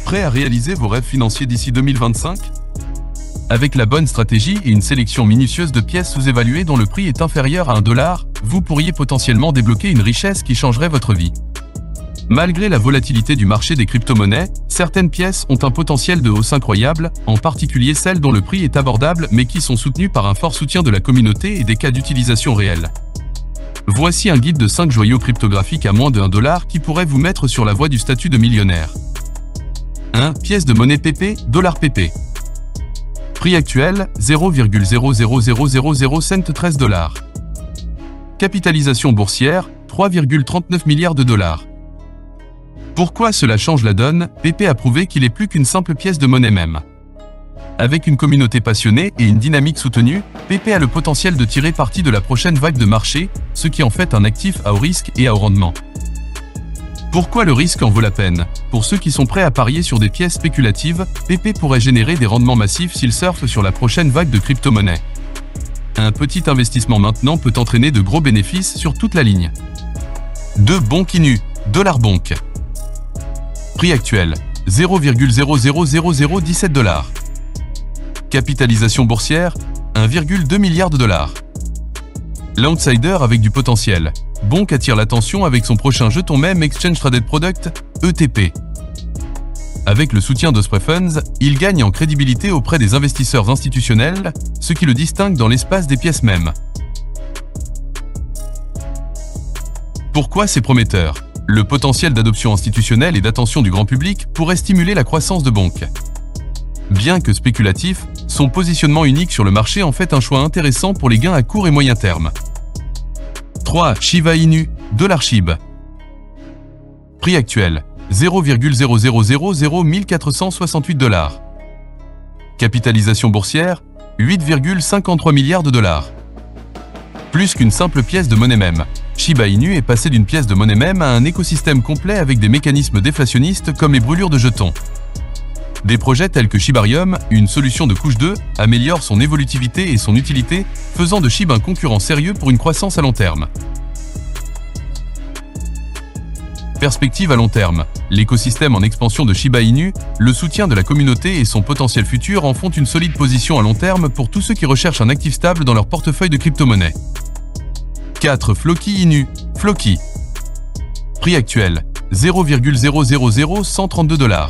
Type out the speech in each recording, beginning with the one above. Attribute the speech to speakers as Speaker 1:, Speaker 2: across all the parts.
Speaker 1: Prêt à réaliser vos rêves financiers d'ici 2025? Avec la bonne stratégie et une sélection minutieuse de pièces sous-évaluées dont le prix est inférieur à $1, vous pourriez potentiellement débloquer une richesse qui changerait votre vie. Malgré la volatilité du marché des crypto-monnaies, certaines pièces ont un potentiel de hausse incroyable, en particulier celles dont le prix est abordable mais qui sont soutenues par un fort soutien de la communauté et des cas d'utilisation réels. Voici un guide de 5 joyaux cryptographiques à moins de $1 qui pourrait vous mettre sur la voie du statut de millionnaire. 1. Pièce de monnaie PP, $PP. Prix actuel, 0,0000013 $. Capitalisation boursière, 3,39 milliards $. Pourquoi cela change la donne? PP a prouvé qu'il est plus qu'une simple pièce de monnaie même. Avec une communauté passionnée et une dynamique soutenue, PP a le potentiel de tirer parti de la prochaine vague de marché, ce qui en fait un actif à haut risque et à haut rendement. Pourquoi le risque en vaut la peine? Pour ceux qui sont prêts à parier sur des pièces spéculatives, PP pourrait générer des rendements massifs s'il surfe sur la prochaine vague de crypto-monnaies. Un petit investissement maintenant peut entraîner de gros bénéfices sur toute la ligne. 2. Bonk Inu, $Bonk. Prix actuel, 0,00017 $. Capitalisation boursière, 1,2 milliard $. L'outsider avec du potentiel. Bonk attire l'attention avec son prochain jeton meme Exchange Traded Product, ETP. Avec le soutien d'Osprey Funds, il gagne en crédibilité auprès des investisseurs institutionnels, ce qui le distingue dans l'espace des pièces mêmes. Pourquoi c'est prometteur? Le potentiel d'adoption institutionnelle et d'attention du grand public pourrait stimuler la croissance de Bonk. Bien que spéculatif, son positionnement unique sur le marché en fait un choix intéressant pour les gains à court et moyen terme. 3. Shiba Inu, $SHIB. Prix actuel, 0,0000468 $. Capitalisation boursière, 8,53 milliards $. Plus qu'une simple pièce de monnaie même, Shiba Inu est passé d'une pièce de monnaie même à un écosystème complet avec des mécanismes déflationnistes comme les brûlures de jetons. Des projets tels que Shibarium, une solution de couche 2, améliorent son évolutivité et son utilité, faisant de SHIB un concurrent sérieux pour une croissance à long terme. Perspective à long terme. L'écosystème en expansion de Shiba Inu, le soutien de la communauté et son potentiel futur en font une solide position à long terme pour tous ceux qui recherchent un actif stable dans leur portefeuille de crypto-monnaies. 4. Floki Inu, Floki. Prix actuel, 0,000132 $.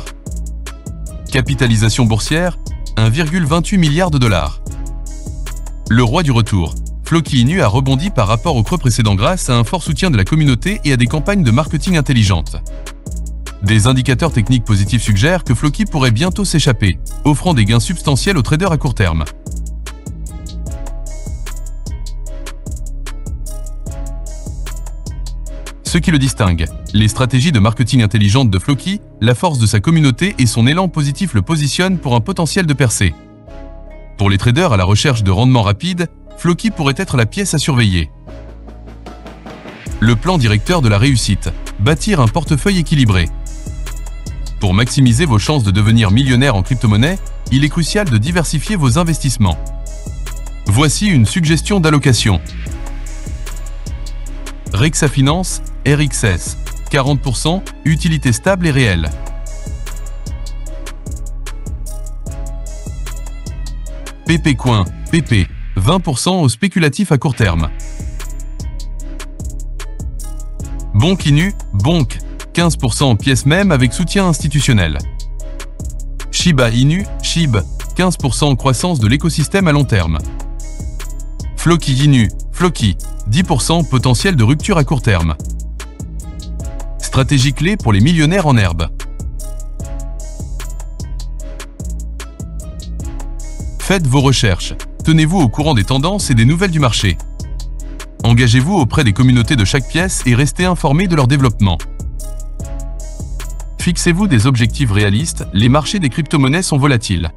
Speaker 1: Capitalisation boursière, 1,28 milliard $. Le roi du retour. Floki Inu a rebondi par rapport au creux précédent grâce à un fort soutien de la communauté et à des campagnes de marketing intelligentes. Des indicateurs techniques positifs suggèrent que Floki pourrait bientôt s'échapper, offrant des gains substantiels aux traders à court terme. Ce qui le distingue, les stratégies de marketing intelligentes de Floki, la force de sa communauté et son élan positif le positionnent pour un potentiel de percée. Pour les traders à la recherche de rendement rapide, Floki pourrait être la pièce à surveiller. Le plan directeur de la réussite, bâtir un portefeuille équilibré. Pour maximiser vos chances de devenir millionnaire en crypto-monnaie, il est crucial de diversifier vos investissements. Voici une suggestion d'allocation. Rexa Finance, RXS, 40%, utilité stable et réelle. PP Coin, PP, 20% au spéculatif à court terme. Bonk Inu, Bonk, 15% en pièces même avec soutien institutionnel. Shiba Inu, SHIB, 15% en croissance de l'écosystème à long terme. Floki Inu, Floki, 10% potentiel de rupture à court terme. Stratégie clé pour les millionnaires en herbe. Faites vos recherches. Tenez-vous au courant des tendances et des nouvelles du marché. Engagez-vous auprès des communautés de chaque pièce et restez informés de leur développement. Fixez-vous des objectifs réalistes, les marchés des crypto-monnaies sont volatiles.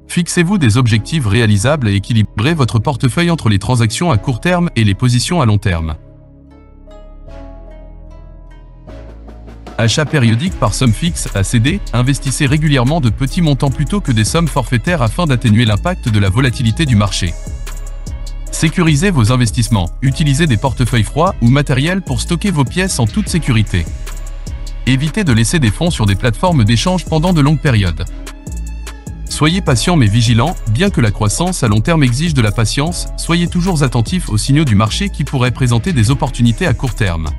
Speaker 1: Fixez-vous des objectifs réalisables et équilibrez votre portefeuille entre les transactions à court terme et les positions à long terme. Achat périodique par somme fixe, ACD, investissez régulièrement de petits montants plutôt que des sommes forfaitaires afin d'atténuer l'impact de la volatilité du marché. Sécurisez vos investissements, utilisez des portefeuilles froids ou matériels pour stocker vos pièces en toute sécurité. Évitez de laisser des fonds sur des plateformes d'échange pendant de longues périodes. Soyez patient mais vigilant, bien que la croissance à long terme exige de la patience, soyez toujours attentif aux signaux du marché qui pourraient présenter des opportunités à court terme.